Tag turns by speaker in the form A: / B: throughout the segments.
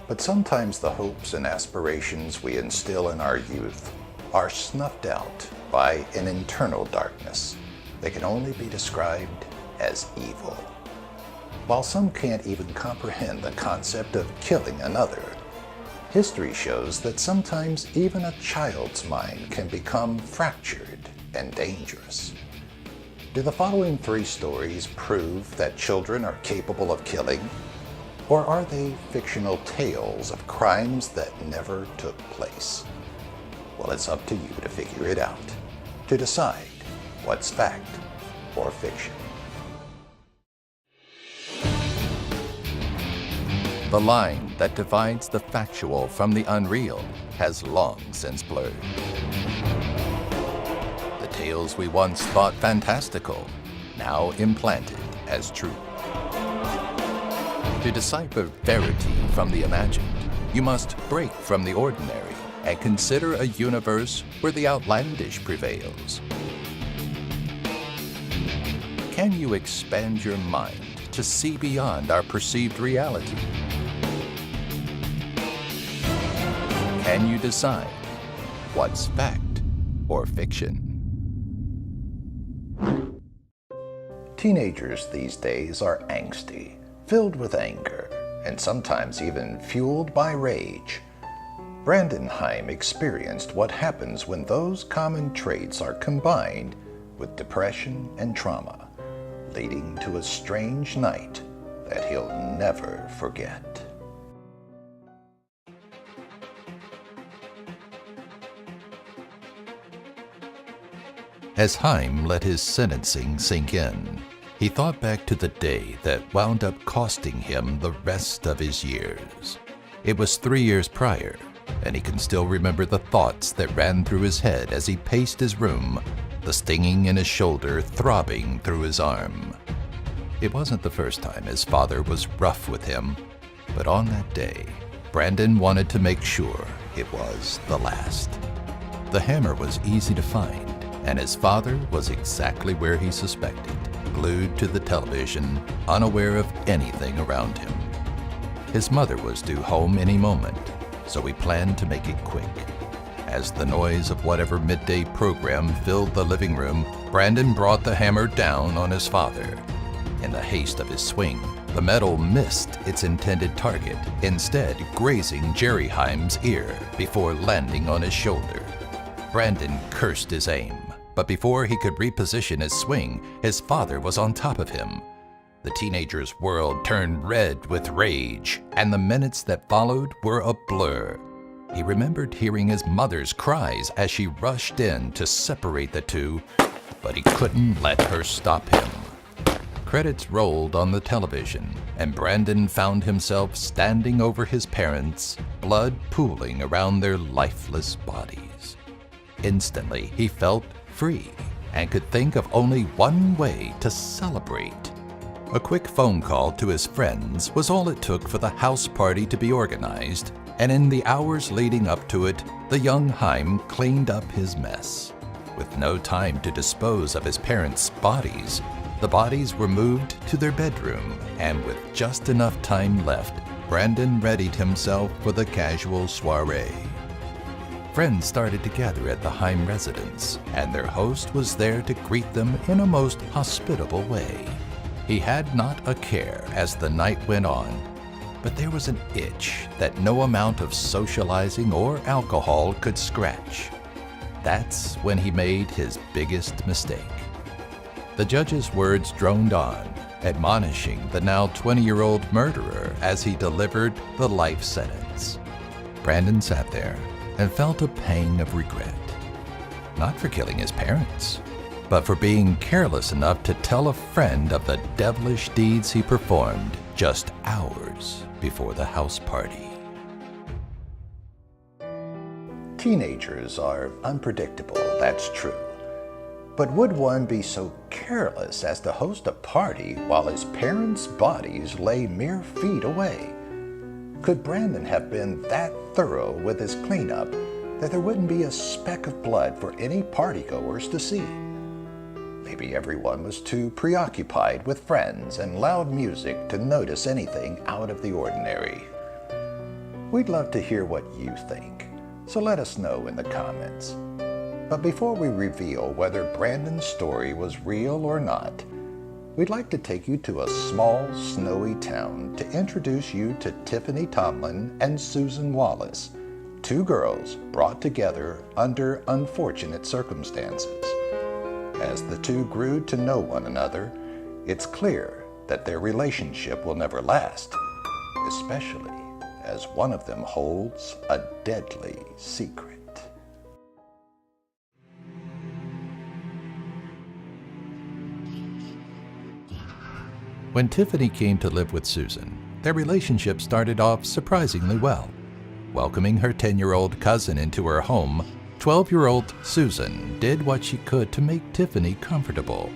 A: But sometimes the hopes and aspirations we instill in our youth are snuffed out by an internal darkness that can only be described as evil. While some can't even comprehend the concept of killing another, history shows that sometimes even a child's mind can become fractured and dangerous. Do the following 3 stories prove that children are capable of killing? Or are they fictional tales of crimes that never took place? Well, it's up to you to figure it out, to decide what's fact or fiction.
B: The line that divides the factual from the unreal has long since blurred. The tales we once thought fantastical, now implanted as true. To decipher verity from the imagined, you must break from the ordinary and consider a universe where the outlandish prevails. Can you expand your mind to see beyond our perceived reality? Can you decide what's fact or fiction?
A: Teenagers these days are angsty, filled with anger, and sometimes even fueled by rage. Brandon Heim experienced what happens when those common traits are combined with depression and trauma, leading to a strange night that he'll never forget.
B: As Heim let his sentencing sink in, he thought back to the day that wound up costing him the rest of his years. It was 3 years prior, and he can still remember the thoughts that ran through his head as he paced his room, the stinging in his shoulder throbbing through his arm. It wasn't the first time his father was rough with him, but on that day, Brandon wanted to make sure it was the last. The hammer was easy to find, and his father was exactly where he suspected, glued to the television, unaware of anything around him. His mother was due home any moment, so he planned to make it quick. As the noise of whatever midday program filled the living room, Brandon brought the hammer down on his father. In the haste of his swing, the metal missed its intended target, instead grazing Jerry Heim's ear before landing on his shoulder. Brandon cursed his aim, but before he could reposition his swing, his father was on top of him. The teenager's world turned red with rage, and the minutes that followed were a blur. He remembered hearing his mother's cries as she rushed in to separate the two, but he couldn't let her stop him. Credits rolled on the television, and Brandon found himself standing over his parents, blood pooling around their lifeless bodies. Instantly, he felt free and could think of only one way to celebrate. A quick phone call to his friends was all it took for the house party to be organized, and in the hours leading up to it, the young Heim cleaned up his mess. With no time to dispose of his parents' bodies, the bodies were moved to their bedroom, and with just enough time left, Brandon readied himself for the casual soiree. Friends started to gather at the Heim residence, and their host was there to greet them in a most hospitable way. He had not a care as the night went on, but there was an itch that no amount of socializing or alcohol could scratch. That's when he made his biggest mistake. The judge's words droned on, admonishing the now 20-year-old murderer as he delivered the life sentence. Brandon sat there and felt a pang of regret, not for killing his parents, but for being careless enough to tell a friend of the devilish deeds he performed just hours before the house party.
A: Teenagers are unpredictable, that's true. But would one be so careless as to host a party while his parents' bodies lay mere feet away? Could Brandon have been that thorough with his cleanup that there wouldn't be a speck of blood for any partygoers to see? Maybe everyone was too preoccupied with friends and loud music to notice anything out of the ordinary. We'd love to hear what you think, so let us know in the comments. But before we reveal whether Brandon's story was real or not, we'd like to take you to a small, snowy town to introduce you to Tiffany Tomlin and Susan Wallace, two girls brought together under unfortunate circumstances. As the two grew to know one another, it's clear that their relationship will never last, especially as one of them holds a deadly secret.
B: When Tiffany came to live with Susan, their relationship started off surprisingly well. Welcoming her 10-year-old cousin into her home, 12-year-old Susan did what she could to make Tiffany comfortable.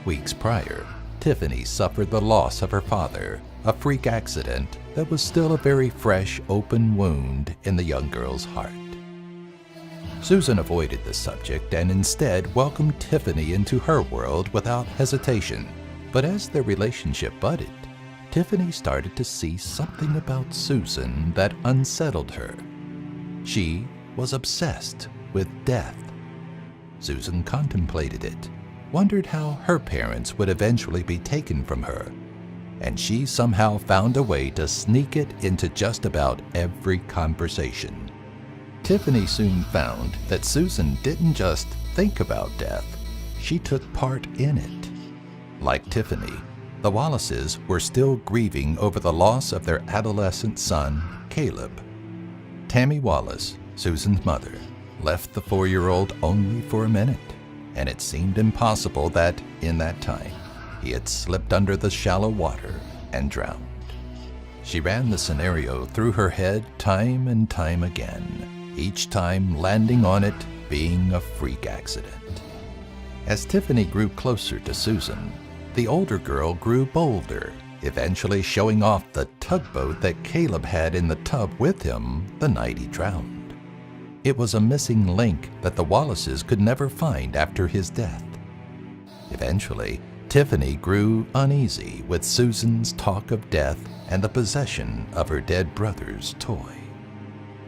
B: Weeks prior, Tiffany suffered the loss of her father, a freak accident that was still a very fresh, open wound in the young girl's heart. Susan avoided the subject and instead welcomed Tiffany into her world without hesitation. But as their relationship budded, Tiffany started to see something about Susan that unsettled her. She was obsessed with death. Susan contemplated it, wondered how her parents would eventually be taken from her, and she somehow found a way to sneak it into just about every conversation. Tiffany soon found that Susan didn't just think about death, she took part in it. Like Tiffany, the Wallaces were still grieving over the loss of their adolescent son, Caleb. Tammy Wallace, Susan's mother, left the 4-year-old only for a minute, and it seemed impossible that, in that time, he had slipped under the shallow water and drowned. She ran the scenario through her head time and time again, each time landing on it being a freak accident. As Tiffany grew closer to Susan, the older girl grew bolder, eventually showing off the tugboat that Caleb had in the tub with him the night he drowned. It was a missing link that the Wallaces could never find after his death. Eventually, Tiffany grew uneasy with Susan's talk of death and the possession of her dead brother's toy.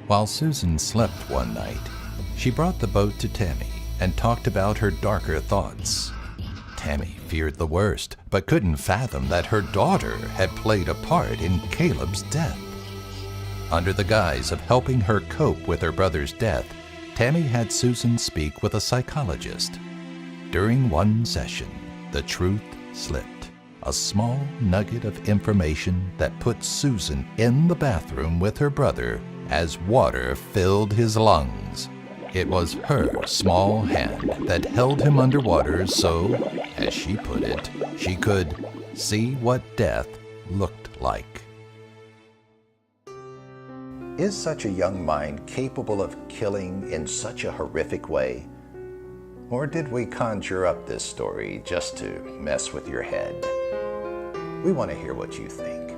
B: While Susan slept one night, she brought the boat to Tammy and talked about her darker thoughts. Tammy feared the worst, but couldn't fathom that her daughter had played a part in Caleb's death. Under the guise of helping her cope with her brother's death, Tammy had Susan speak with a psychologist. During one session, the truth slipped, a small nugget of information that put Susan in the bathroom with her brother as water filled his lungs. It was her small hand that held him underwater so, as she put it, she could see what death looked like.
A: Is such a young mind capable of killing in such a horrific way? Or did we conjure up this story just to mess with your head? We want to hear what you think.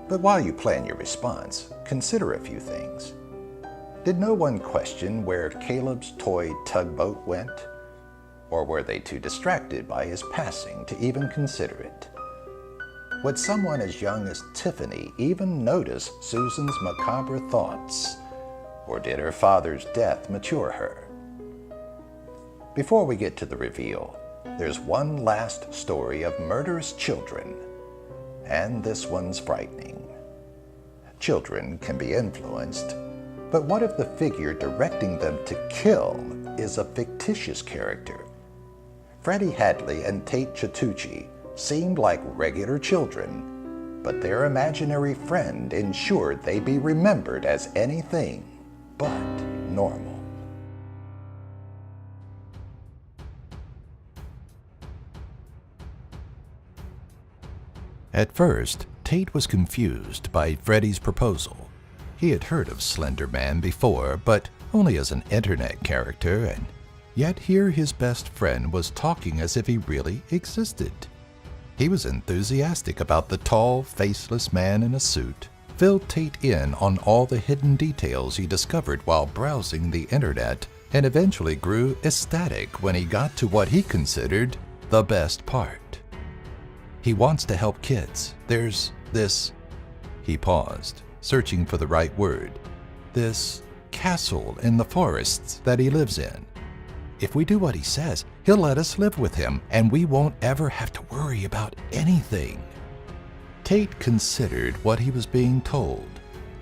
A: But while you plan your response, consider a few things. Did no one question where Caleb's toy tugboat went? Or were they too distracted by his passing to even consider it? Would someone as young as Tiffany even notice Susan's macabre thoughts? Or did her father's death mature her? Before we get to the reveal, there's one last story of murderous children, and this one's frightening. Children can be influenced, but what if the figure directing them to kill is a fictitious character? Freddie Hadley and Tate Chatucci seemed like regular children, but their imaginary friend ensured they be remembered as anything but normal.
B: At first, Tate was confused by Freddie's proposal. He had heard of Slender Man before, but only as an internet character, and yet here his best friend was talking as if he really existed. He was enthusiastic about the tall, faceless man in a suit, filled Tate in on all the hidden details he discovered while browsing the internet, and eventually grew ecstatic when he got to what he considered the best part. He wants to help kids. There's this. He paused, searching for the right word. This castle in the forests that he lives in. If we do what he says, he'll let us live with him, and we won't ever have to worry about anything. Tate considered what he was being told,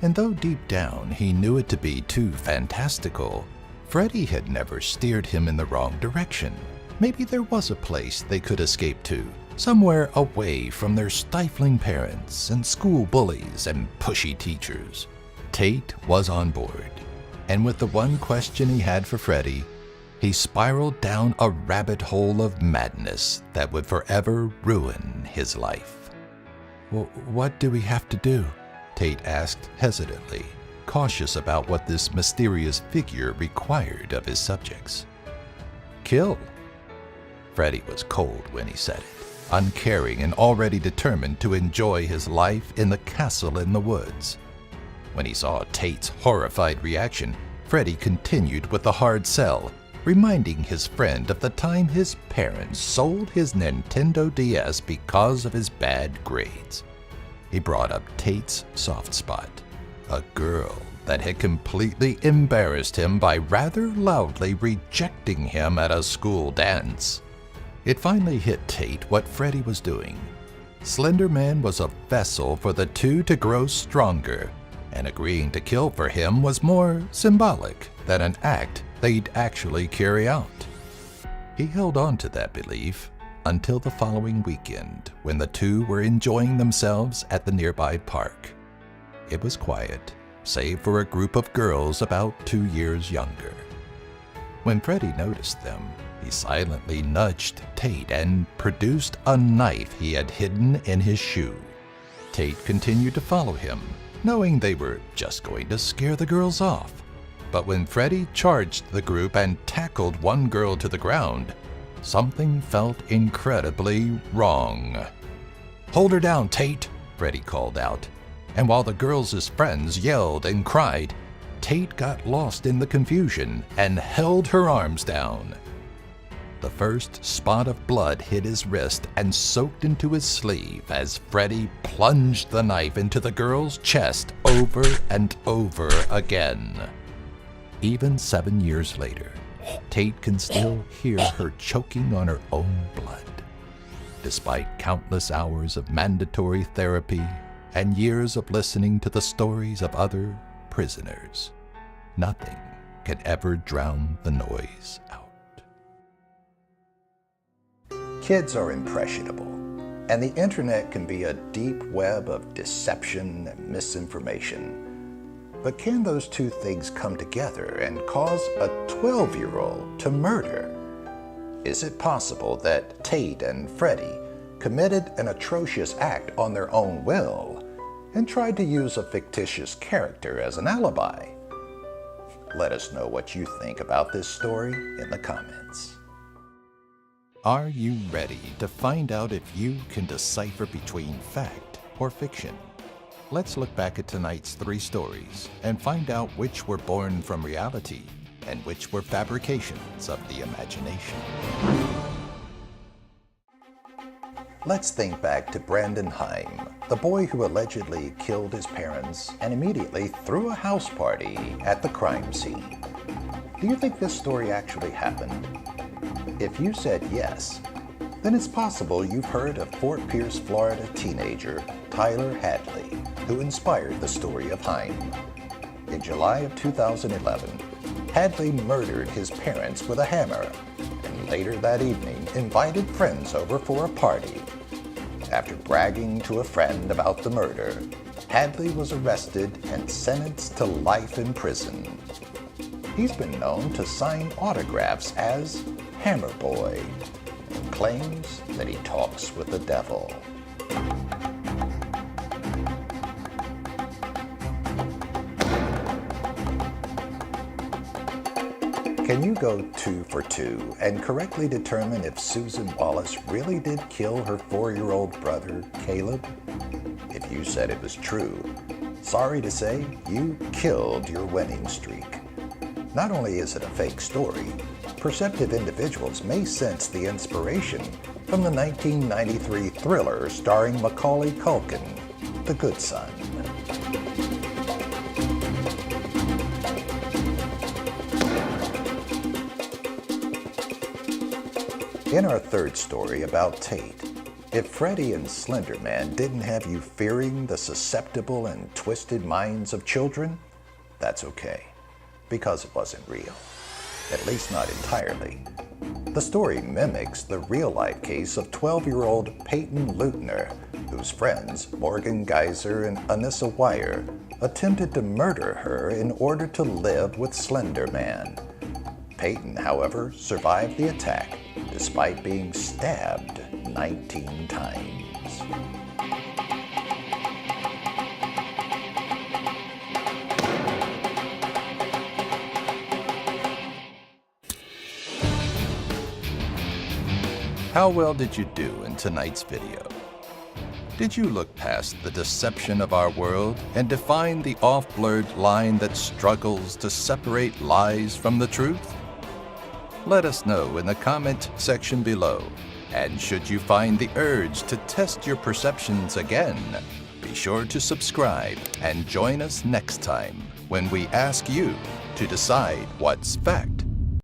B: and though deep down he knew it to be too fantastical, Freddy had never steered him in the wrong direction. Maybe there was a place they could escape to, somewhere away from their stifling parents and school bullies and pushy teachers. Tate was on board, and with the one question he had for Freddy, he spiraled down a rabbit hole of madness that would forever ruin his life. What do we have to do? Tate asked hesitantly, cautious about what this mysterious figure required of his subjects. Kill. Freddy was cold when he said it, uncaring and already determined to enjoy his life in the castle in the woods. When he saw Tate's horrified reaction, Freddy continued with the hard sell, reminding his friend of the time his parents sold his Nintendo DS because of his bad grades. He brought up Tate's soft spot, a girl that had completely embarrassed him by rather loudly rejecting him at a school dance. It finally hit Tate what Freddy was doing. Slender Man was a vessel for the two to grow stronger, and agreeing to kill for him was more symbolic than an act they'd actually carry out. He held on to that belief until the following weekend when the two were enjoying themselves at the nearby park. It was quiet, save for a group of girls about 2 years younger. When Freddy noticed them, he silently nudged Tate and produced a knife he had hidden in his shoe. Tate continued to follow him, knowing they were just going to scare the girls off. But when Freddy charged the group and tackled one girl to the ground, something felt incredibly wrong. "Hold her down, Tate," Freddy called out. And while the girls' friends yelled and cried, Tate got lost in the confusion and held her arms down. The first spot of blood hit his wrist and soaked into his sleeve as Freddy plunged the knife into the girl's chest over and over again. Even 7 years later, Tate can still hear her choking on her own blood. Despite countless hours of mandatory therapy and years of listening to the stories of other prisoners, nothing can ever drown the noise out.
A: Kids are impressionable, and the internet can be a deep web of deception and misinformation. But can those two things come together and cause a 12-year-old to murder? Is it possible that Tate and Freddy committed an atrocious act on their own will and tried to use a fictitious character as an alibi? Let us know what you think about this story in the comments.
B: Are you ready to find out if you can decipher between fact or fiction? Let's look back at tonight's 3 stories and find out which were born from reality and which were fabrications of the imagination.
A: Let's think back to Brandon Heim, the boy who allegedly killed his parents and immediately threw a house party at the crime scene. Do you think this story actually happened? If you said yes, then it's possible you've heard of Fort Pierce, Florida teenager Tyler Hadley, who inspired the story of Heim. In July of 2011, Hadley murdered his parents with a hammer, and later that evening invited friends over for a party. After bragging to a friend about the murder, Hadley was arrested and sentenced to life in prison. He's been known to sign autographs as Hammer Boy and claims that he talks with the devil. Can you go 2 for 2 and correctly determine if Susan Wallace really did kill her 4-year-old brother, Caleb? If you said it was true, sorry to say, you killed your winning streak. Not only is it a fake story, perceptive individuals may sense the inspiration from the 1993 thriller starring Macaulay Culkin, The Good Son. In our third story about Tate, if Freddy and Slender Man didn't have you fearing the susceptible and twisted minds of children, that's okay, because it wasn't real. At least not entirely. The story mimics the real-life case of 12-year-old Peyton Leutner, whose friends, Morgan Geyser and Anissa Wire, attempted to murder her in order to live with Slender Man. Peyton, however, survived the attack, despite being stabbed 19 times.
B: How well did you do in tonight's video? Did you look past the deception of our world and define the off-blurred line that struggles to separate lies from the truth? Let us know in the comment section below. And should you find the urge to test your perceptions again, be sure to subscribe and join us next time when we ask you to decide what's fact